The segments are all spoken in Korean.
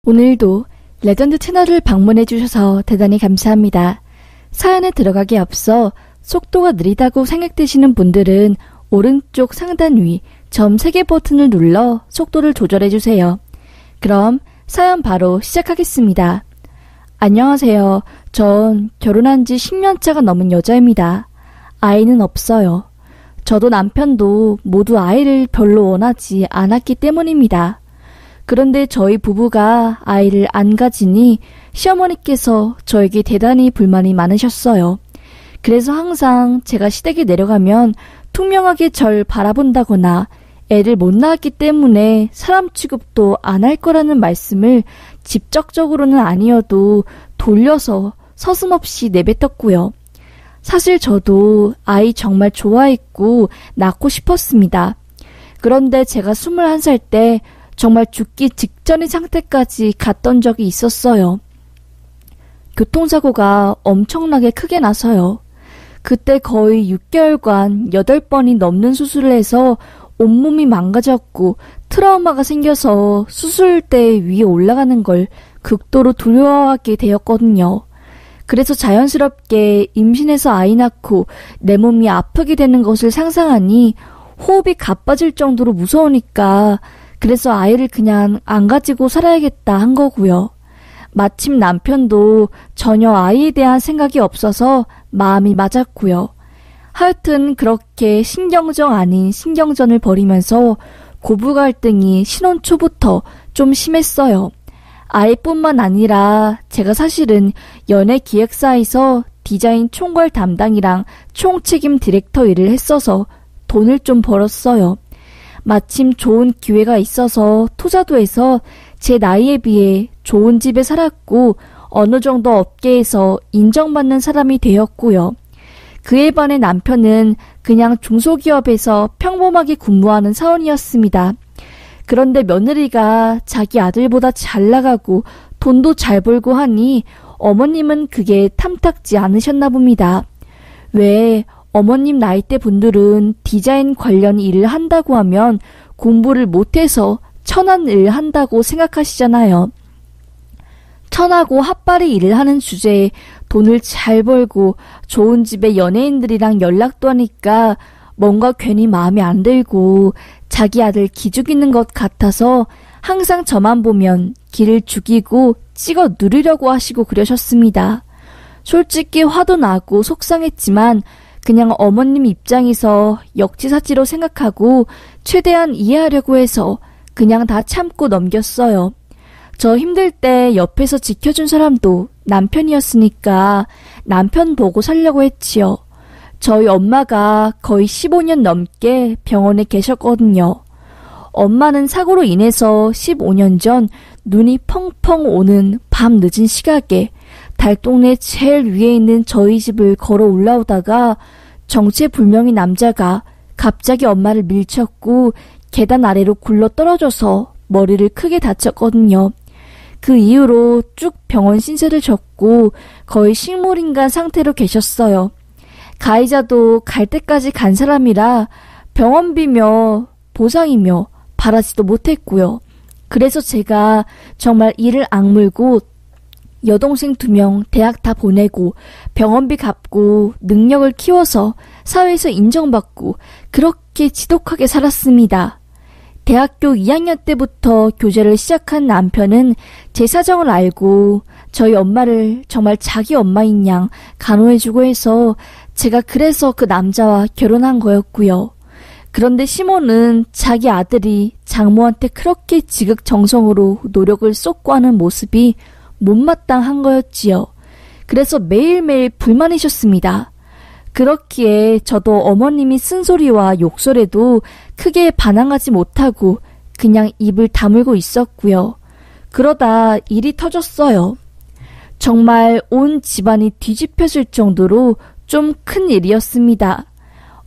오늘도 레전드 채널을 방문해주셔서 대단히 감사합니다. 사연에 들어가기 앞서 속도가 느리다고 생각되시는 분들은 오른쪽 상단 위 점 3개 버튼을 눌러 속도를 조절해주세요. 그럼 사연 바로 시작하겠습니다. 안녕하세요. 전 결혼한 지 10년차가 넘은 여자입니다. 아이는 없어요. 저도 남편도 모두 아이를 별로 원하지 않았기 때문입니다. 그런데 저희 부부가 아이를 안 가지니 시어머니께서 저에게 대단히 불만이 많으셨어요. 그래서 항상 제가 시댁에 내려가면 투명하게 절 바라본다거나 애를 못 낳았기 때문에 사람 취급도 안 할 거라는 말씀을 직접적으로는 아니어도 돌려서 서슴없이 내뱉었고요. 사실 저도 아이 정말 좋아했고 낳고 싶었습니다. 그런데 제가 21살 때 정말 죽기 직전의 상태까지 갔던 적이 있었어요. 교통사고가 엄청나게 크게 나서요. 그때 거의 6개월간 8번이 넘는 수술을 해서 온몸이 망가졌고 트라우마가 생겨서 수술대 위에 올라가는 걸 극도로 두려워하게 되었거든요. 그래서 자연스럽게 임신해서 아이 낳고 내 몸이 아프게 되는 것을 상상하니 호흡이 가빠질 정도로 무서우니까 그래서 아이를 그냥 안 가지고 살아야겠다 한 거고요. 마침 남편도 전혀 아이에 대한 생각이 없어서 마음이 맞았고요. 하여튼 그렇게 신경정 아닌 신경전을 벌이면서 고부 갈등이 신혼 초부터 좀 심했어요. 아이뿐만 아니라 제가 사실은 연예기획사에서 디자인 총괄 담당이랑 총책임 디렉터 일을 했어서 돈을 좀 벌었어요. 마침 좋은 기회가 있어서 투자도 해서 제 나이에 비해 좋은 집에 살았고 어느 정도 업계에서 인정받는 사람이 되었고요. 그에 반해 남편은 그냥 중소기업에서 평범하게 근무하는 사원이었습니다. 그런데 며느리가 자기 아들보다 잘 나가고 돈도 잘 벌고 하니 어머님은 그게 탐탁지 않으셨나 봅니다. 왜 어머님 나이대 분들은 디자인 관련 일을 한다고 하면 공부를 못해서 천한 일 한다고 생각하시잖아요. 천하고 핫바리 일을 하는 주제에 돈을 잘 벌고 좋은 집에 연예인들이랑 연락도 하니까 뭔가 괜히 마음에 안 들고 자기 아들 기죽이는 것 같아서 항상 저만 보면 기를 죽이고 찍어 누르려고 하시고 그러셨습니다. 솔직히 화도 나고 속상했지만 그냥 어머님 입장에서 역지사지로 생각하고 최대한 이해하려고 해서 그냥 다 참고 넘겼어요. 저 힘들 때 옆에서 지켜준 사람도 남편이었으니까 남편 보고 살려고 했지요. 저희 엄마가 거의 15년 넘게 병원에 계셨거든요. 엄마는 사고로 인해서 15년 전 눈이 펑펑 오는 밤 늦은 시각에 달동네 제일 위에 있는 저희 집을 걸어 올라오다가 정체불명의 남자가 갑자기 엄마를 밀쳤고 계단 아래로 굴러 떨어져서 머리를 크게 다쳤거든요. 그 이후로 쭉 병원 신세를 졌고 거의 식물인간 상태로 계셨어요. 가해자도 갈 때까지 간 사람이라 병원비며 보상이며 바라지도 못했고요. 그래서 제가 정말 이를 악물고 여동생 2명 대학 다 보내고 병원비 갚고 능력을 키워서 사회에서 인정받고 그렇게 지독하게 살았습니다. 대학교 2학년 때부터 교제를 시작한 남편은 제 사정을 알고 저희 엄마를 정말 자기 엄마인 양 간호해주고 해서 제가 그래서 그 남자와 결혼한 거였고요. 그런데 시몬은 자기 아들이 장모한테 그렇게 지극정성으로 노력을 쏟고 하는 모습이 못마땅한 거였지요. 그래서 매일매일 불만이셨습니다. 그렇기에 저도 어머님이 쓴소리와 욕설에도 크게 반항하지 못하고 그냥 입을 다물고 있었고요. 그러다 일이 터졌어요. 정말 온 집안이 뒤집혀질 정도로 좀 큰 일이었습니다.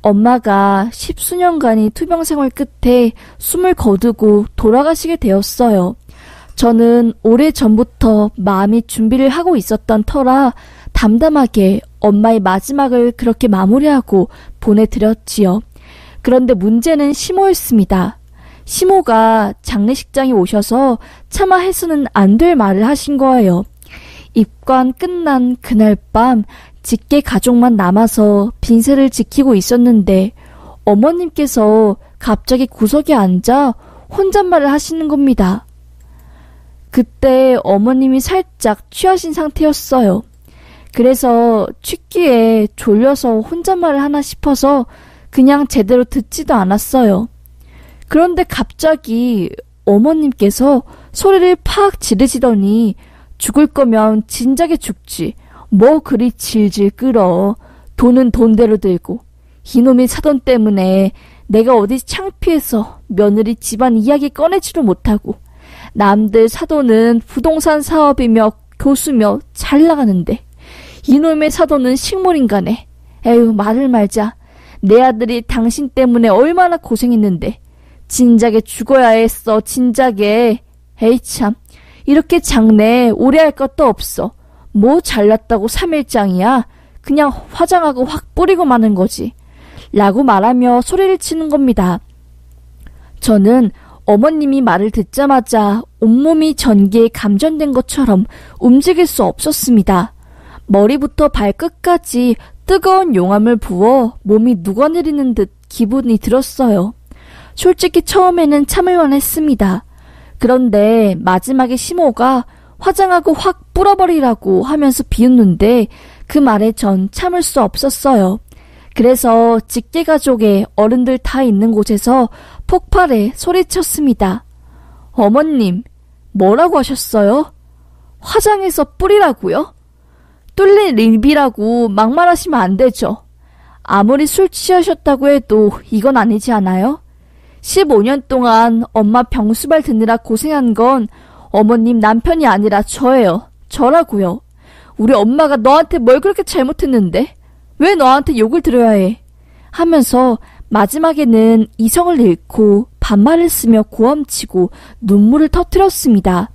엄마가 10수년간의 투병 생활 끝에 숨을 거두고 돌아가시게 되었어요. 저는 오래전부터 마음이 준비를 하고 있었던 터라 담담하게 엄마의 마지막을 그렇게 마무리하고 보내드렸지요. 그런데 문제는 시모였습니다. 시모가 장례식장에 오셔서 차마 해서는 안 될 말을 하신 거예요. 입관 끝난 그날 밤 직계 가족만 남아서 빈세를 지키고 있었는데 어머님께서 갑자기 구석에 앉아 혼잣말을 하시는 겁니다. 그때 어머님이 살짝 취하신 상태였어요. 그래서 취기에 졸려서 혼잣말을 하나 싶어서 그냥 제대로 듣지도 않았어요. 그런데 갑자기 어머님께서 소리를 팍 지르시더니 죽을 거면 진작에 죽지. 뭐 그리 질질 끌어. 돈은 돈대로 들고. 이놈의 사돈 때문에 내가 어디 창피해서 며느리 집안 이야기 꺼내지도 못하고 남들 사돈은 부동산 사업이며 교수며 잘 나가는데 이놈의 사돈은 식물인간에 에휴 말을 말자. 내 아들이 당신 때문에 얼마나 고생했는데 진작에 죽어야 했어 진작에. 에이 참 이렇게 장래 오래 할 것도 없어. 뭐 잘났다고 3일장이야. 그냥 화장하고 확 뿌리고 마는 거지. 라고 말하며 소리를 치는 겁니다. 저는 어머님이 말을 듣자마자 온몸이 전기에 감전된 것처럼 움직일 수 없었습니다. 머리부터 발끝까지 뜨거운 용암을 부어 몸이 녹아내리는 듯 기분이 들었어요. 솔직히 처음에는 참을만 했습니다. 그런데 마지막에 시모가 화장하고 확 뿌려버리라고 하면서 비웃는데 그 말에 전 참을 수 없었어요. 그래서 직계가족의 어른들 다 있는 곳에서 폭발해 소리쳤습니다. 어머님, 뭐라고 하셨어요? 화장해서 뿌리라고요? 뚫린 립이라고 막말하시면 안 되죠. 아무리 술 취하셨다고 해도 이건 아니지 않아요? 15년 동안 엄마 병수발 드느라 고생한 건 어머님 남편이 아니라 저예요. 저라고요. 우리 엄마가 너한테 뭘 그렇게 잘못했는데? 왜 너한테 욕을 들어야 해? 하면서 마지막에는 이성을 잃고 반말을 쓰며 고함치고 눈물을 터뜨렸습니다.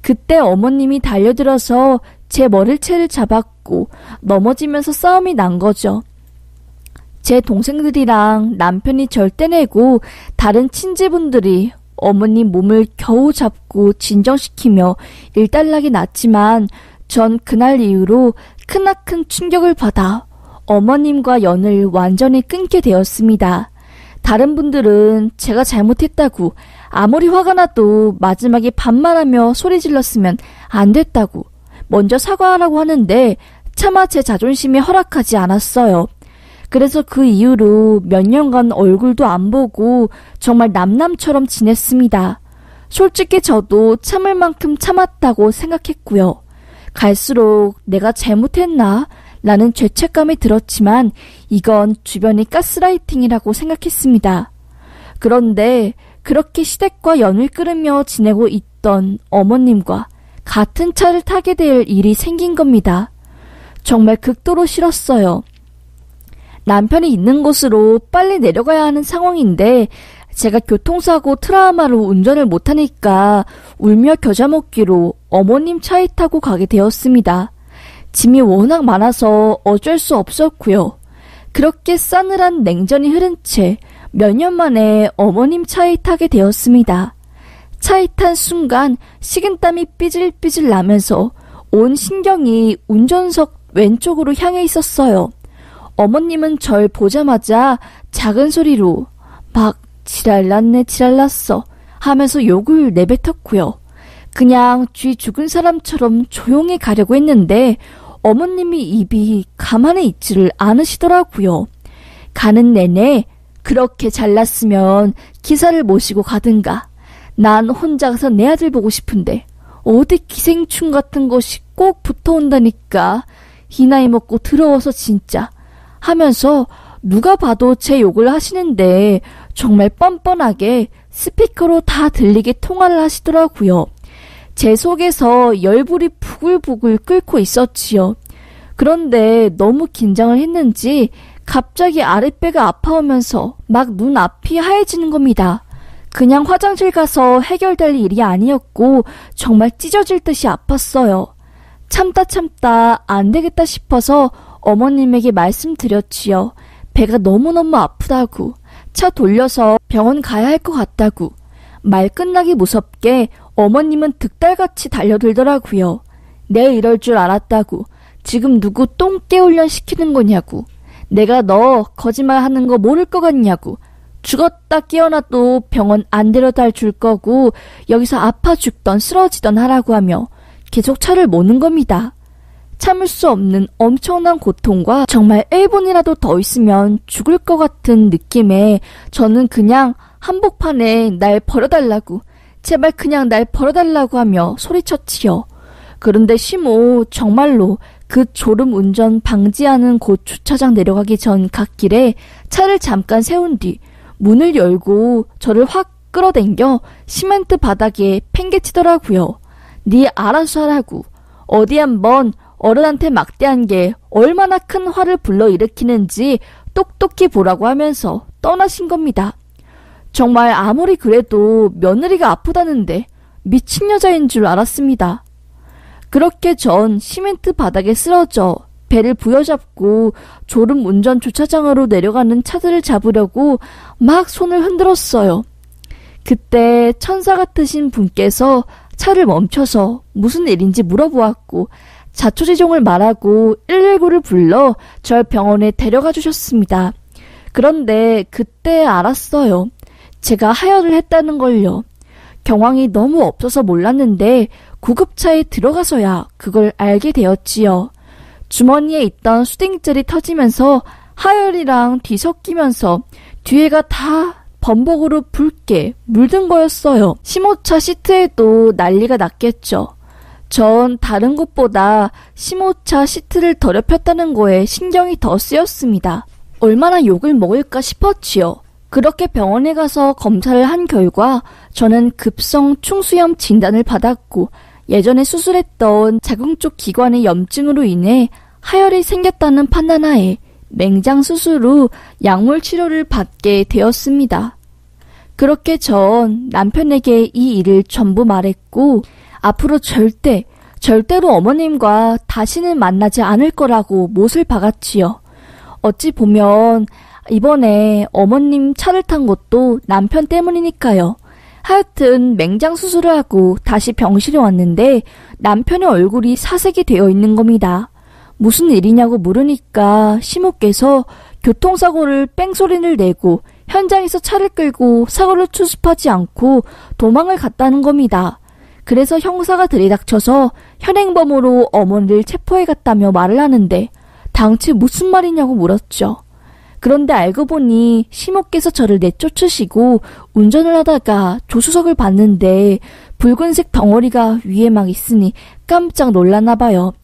그때 어머님이 달려들어서 제 머리채를 잡았고 넘어지면서 싸움이 난 거죠. 제 동생들이랑 남편이 절 떼내고 다른 친지분들이 어머님 몸을 겨우 잡고 진정시키며 일단락이 났지만 전 그날 이후로 크나큰 충격을 받아 어머님과 연을 완전히 끊게 되었습니다. 다른 분들은 제가 잘못했다고 아무리 화가 나도 마지막에 반말하며 소리 질렀으면 안 됐다고 먼저 사과하라고 하는데 차마 제 자존심이 허락하지 않았어요. 그래서 그 이후로 몇 년간 얼굴도 안 보고 정말 남남처럼 지냈습니다. 솔직히 저도 참을 만큼 참았다고 생각했고요. 갈수록 내가 잘못했나? 라는 죄책감이 들었지만 이건 주변이 가스라이팅이라고 생각했습니다. 그런데 그렇게 시댁과 연을 끊으며 지내고 있던 어머님과 같은 차를 타게 될 일이 생긴 겁니다. 정말 극도로 싫었어요. 남편이 있는 곳으로 빨리 내려가야 하는 상황인데 제가 교통사고 트라우마로 운전을 못하니까 울며 겨자 먹기로 어머님 차에 타고 가게 되었습니다. 짐이 워낙 많아서 어쩔 수 없었고요. 그렇게 싸늘한 냉전이 흐른 채 몇 년 만에 어머님 차에 타게 되었습니다. 차에 탄 순간 식은땀이 삐질삐질 나면서 온 신경이 운전석 왼쪽으로 향해 있었어요. 어머님은 절 보자마자 작은 소리로 막 지랄났네 지랄났어 하면서 욕을 내뱉었고요. 그냥 쥐 죽은 사람처럼 조용히 가려고 했는데 어머님이 입이 가만히 있지를 않으시더라고요. 가는 내내 그렇게 잘났으면 기사를 모시고 가든가. 난 혼자 가서 내 아들 보고 싶은데 어디 기생충 같은 것이 꼭 붙어온다니까. 이 나이 먹고 더러워서 진짜. 하면서 누가 봐도 제 욕을 하시는데 정말 뻔뻔하게 스피커로 다 들리게 통화를 하시더라고요. 제 속에서 열불이 부글부글 끓고 있었지요. 그런데 너무 긴장을 했는지 갑자기 아랫배가 아파오면서 막 눈앞이 하얘지는 겁니다. 그냥 화장실 가서 해결될 일이 아니었고 정말 찢어질 듯이 아팠어요. 참다 안 되겠다 싶어서 어머님에게 말씀드렸지요. 배가 너무너무 아프다고, 차 돌려서 병원 가야 할 것 같다고. 말 끝나기 무섭게 어머님은 득달같이 달려들더라고요. 내 이럴 줄 알았다고. 지금 누구 똥개훈련 시키는 거냐고. 내가 너 거짓말하는 거 모를 것 같냐고. 죽었다 깨어나도 병원 안 데려다 줄 거고 여기서 아파 죽던 쓰러지던 하라고 하며 계속 차를 모는 겁니다. 참을 수 없는 엄청난 고통과 정말 1분이라도 더 있으면 죽을 것 같은 느낌에 저는 그냥 한복판에 날 버려달라고, 제발 그냥 날 버려달라고 하며 소리쳤지요. 그런데 시모 정말로 그 졸음 운전 방지하는 곳 주차장 내려가기 전 갓길에 차를 잠깐 세운 뒤 문을 열고 저를 확 끌어당겨 시멘트 바닥에 팽개치더라고요. 네 알아서 하라고. 어디 한번 어른한테 막대한 게 얼마나 큰 화를 불러일으키는지 똑똑히 보라고 하면서 떠나신 겁니다. 정말 아무리 그래도 며느리가 아프다는데 미친 여자인 줄 알았습니다. 그렇게 전 시멘트 바닥에 쓰러져 배를 부여잡고 졸음 운전 주차장으로 내려가는 차들을 잡으려고 막 손을 흔들었어요. 그때 천사 같으신 분께서 차를 멈춰서 무슨 일인지 물어보았고 자초지종을 말하고 119를 불러 절 병원에 데려가 주셨습니다. 그런데 그때 알았어요. 제가 하혈을 했다는 걸요. 경황이 너무 없어서 몰랐는데 구급차에 들어가서야 그걸 알게 되었지요. 주머니에 있던 수딩젤이 터지면서 하혈이랑 뒤섞이면서 뒤에가 다 범벅으로 붉게 물든 거였어요. 시모차 시트에도 난리가 났겠죠. 전 다른 곳보다 시모차 시트를 더럽혔다는 거에 신경이 더 쓰였습니다. 얼마나 욕을 먹을까 싶었지요. 그렇게 병원에 가서 검사를 한 결과 저는 급성 충수염 진단을 받았고 예전에 수술했던 자궁 쪽 기관의 염증으로 인해 하혈이 생겼다는 판단하에 맹장 수술 후 약물 치료를 받게 되었습니다. 그렇게 전 남편에게 이 일을 전부 말했고 앞으로 절대로 어머님과 다시는 만나지 않을 거라고 못을 박았지요. 어찌 보면 이번에 어머님 차를 탄 것도 남편 때문이니까요. 하여튼 맹장 수술을 하고 다시 병실에 왔는데 남편의 얼굴이 사색이 되어 있는 겁니다. 무슨 일이냐고 물으니까 시모께서 교통사고를 뺑소리를 내고 현장에서 차를 끌고 사고를 추습하지 않고 도망을 갔다는 겁니다. 그래서 형사가 들이닥쳐서 현행범으로 어머니를 체포해갔다며 말을 하는데 당최 무슨 말이냐고 물었죠. 그런데 알고 보니 시모께서 저를 내쫓으시고 운전을 하다가 조수석을 봤는데 붉은색 덩어리가 위에 막 있으니 깜짝 놀랐나 봐요.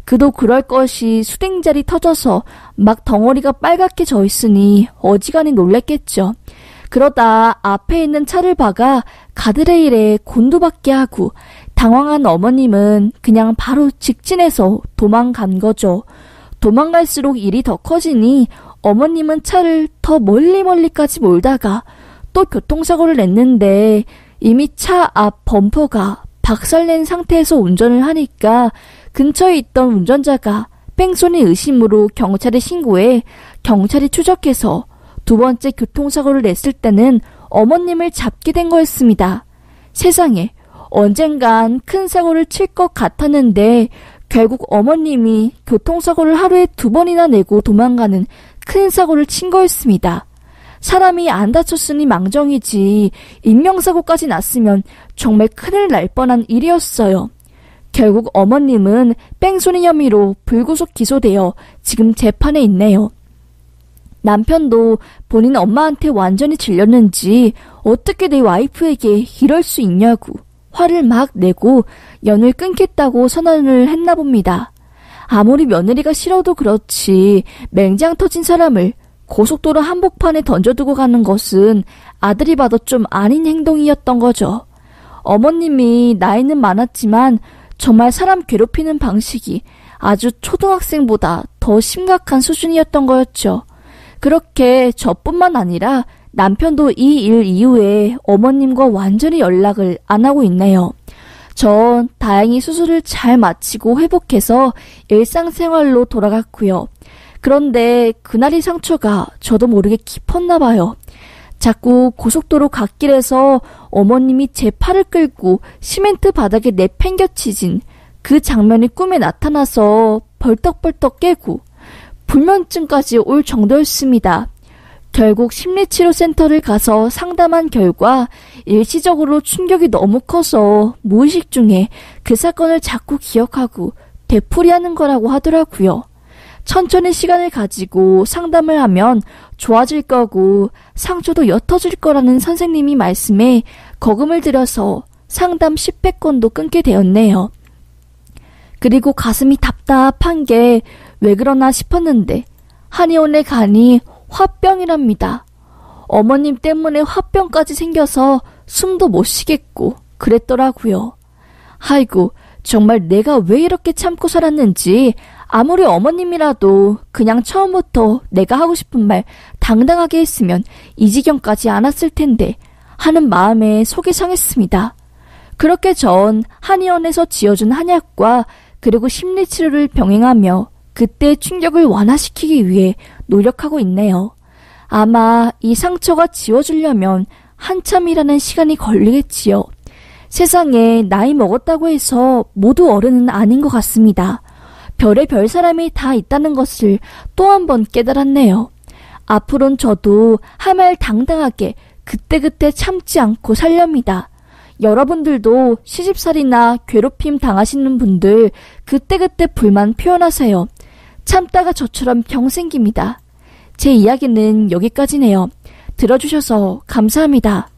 그도 그럴 것이 수댕젤이 터져서 막 덩어리가 빨갛게 져 있으니 어지간히 놀랬겠죠. 그러다 앞에 있는 차를 박아 가드레일에 곤두박게 하고 당황한 어머님은 그냥 바로 직진해서 도망간 거죠. 도망갈수록 일이 더 커지니 어머님은 차를 더 멀리까지 몰다가 또 교통사고를 냈는데 이미 차 앞 범퍼가 박살낸 상태에서 운전을 하니까 근처에 있던 운전자가 뺑소니 의심으로 경찰에 신고해 경찰이 추적해서 두 번째 교통사고를 냈을 때는 어머님을 잡게 된 거였습니다. 세상에, 언젠간 큰 사고를 칠 것 같았는데 결국 어머님이 교통사고를 하루에 2번이나 내고 도망가는 큰 사고를 친 거였습니다. 사람이 안 다쳤으니 망정이지 인명사고까지 났으면 정말 큰일 날 뻔한 일이었어요. 결국 어머님은 뺑소니 혐의로 불구속 기소되어 지금 재판에 있네요. 남편도 본인 엄마한테 완전히 질렸는지 어떻게 내 와이프에게 이럴 수 있냐고 화를 막 내고 연을 끊겠다고 선언을 했나 봅니다. 아무리 며느리가 싫어도 그렇지 맹장 터진 사람을 고속도로 한복판에 던져두고 가는 것은 아들이 봐도 좀 아닌 행동이었던 거죠. 어머님이 나이는 많았지만 정말 사람 괴롭히는 방식이 아주 초등학생보다 더 심각한 수준이었던 거였죠. 그렇게 저뿐만 아니라 남편도 이 일 이후에 어머님과 완전히 연락을 안 하고 있네요. 전 다행히 수술을 잘 마치고 회복해서 일상생활로 돌아갔고요. 그런데 그날의 상처가 저도 모르게 깊었나 봐요. 자꾸 고속도로 갓길에서 어머님이 제 팔을 끌고 시멘트 바닥에 내팽겨치진 그 장면이 꿈에 나타나서 벌떡벌떡 깨고 불면증까지 올 정도였습니다. 결국 심리치료센터를 가서 상담한 결과 일시적으로 충격이 너무 커서 무의식 중에 그 사건을 자꾸 기억하고 되풀이하는 거라고 하더라고요. 천천히 시간을 가지고 상담을 하면 좋아질 거고 상처도 옅어질 거라는 선생님이 말씀에 거금을 들여서 상담 10회권도 끊게 되었네요. 그리고 가슴이 답답한 게 왜 그러나 싶었는데 한의원에 가니 화병이랍니다. 어머님 때문에 화병까지 생겨서 숨도 못 쉬겠고 그랬더라고요. 아이고, 정말 내가 왜 이렇게 참고 살았는지 아무리 어머님이라도 그냥 처음부터 내가 하고 싶은 말 당당하게 했으면 이 지경까지 안 왔을 텐데 하는 마음에 속이 상했습니다. 그렇게 전 한의원에서 지어준 한약과 그리고 심리치료를 병행하며 그때의 충격을 완화시키기 위해 노력하고 있네요. 아마 이 상처가 지워지려면 한참이라는 시간이 걸리겠지요. 세상에 나이 먹었다고 해서 모두 어른은 아닌 것 같습니다. 별의별 사람이 다 있다는 것을 또 한 번 깨달았네요. 앞으론 저도 할 말 당당하게 그때그때 참지 않고 살렵니다. 여러분들도 시집살이나 괴롭힘 당하시는 분들 그때그때 불만 표현하세요. 참다가 저처럼 병 생깁니다. 제 이야기는 여기까지네요. 들어주셔서 감사합니다.